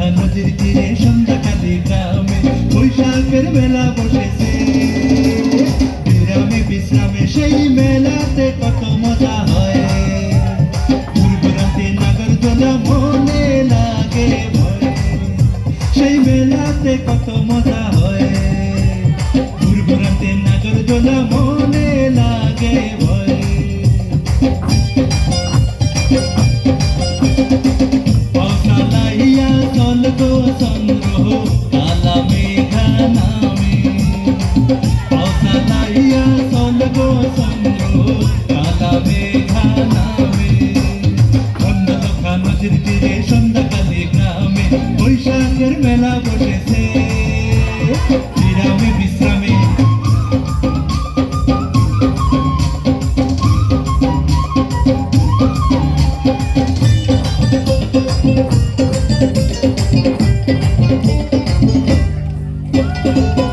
লোখা নদীর তীরে সন্ধ্যাকালে গ্রামে বৈশাখের মেলা বসেছে। বিরামে বিশ্রামে সেই মেলাতে কত মজা হয়। দূরদূরান্তে নাগরদোলা মনে লাগে ভয়, সেই মেলাতে কত মজা হয়। দূরদূরান্তে নাগরদোলা মনে লাগে ভয়। পাওসালাইয়া চল গো চন্দ্র কালা মেঘা নামে। পাওসালাইয়া চল গো চন্দ্র কালা মেঘা নামে। সন্ধ্যালোখা নদীর তীরে সন্ধ্যাকালে গ্রামে বৈশাখের মেলা বসেছে। বিরামে বিশ্রামে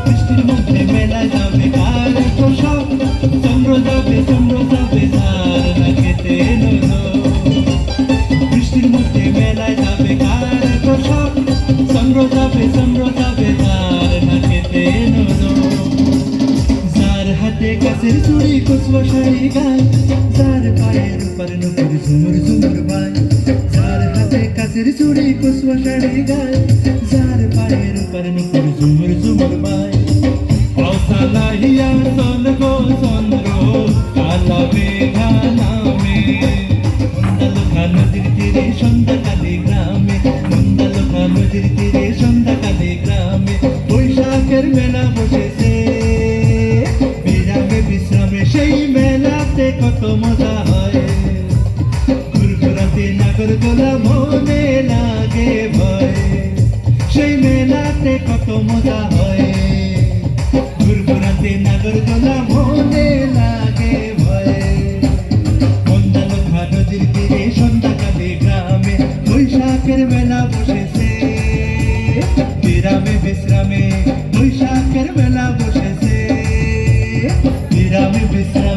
বৃষ্টির মধ্যে মেলা যাবে কার পোশাক, চন্দ্র যাবে তার না খেতে নজর। বৃষ্টির মধ্যে মেলায় যাবে কার পোশাক, চন্দ্র যাবে তার না খেতে নজর। যার হাতে কাছের চুড়ি কুচুয়া শাড়ি গায়, যার পায়ের উপর নুপুর ঝুমুর ঝুমুর বায়। যার হাতে কাছের চুড়ি কুচুয়া শাড়ি গায়, যার পায়ের উপর নুপুর ঝুমুর ঝুমুর বায়। পাওসালাইয়া চল গো চন্দ্র কালা মেঘা নামে। নন্দালোখা নদীর তীরে সন্ধ্যাকালে গ্রামে, নন্দালোখা নদীর তীরে সন্ধ্যাকালে গ্রামে বৈশাখের মেলা বসেছে। বিরামে বিশ্রামে সেই মেলাতে কত মজা হয়। দূরদূরান্তে নাগরদোলা মনে লাগে ভয়, সেই মেলাতে কত মজা হয়। দূরদূরান্তে নাগরদোলা মনে লাগে ভয়। নন্দালোখা নদীর তীরে সন্ধ্যাকালে গ্রামে বৈশাখের মেলা বসেছে। বিরামে বিশ্রামে বৈশাখের মেলা বসেছে। বিরামে বিশ্রামে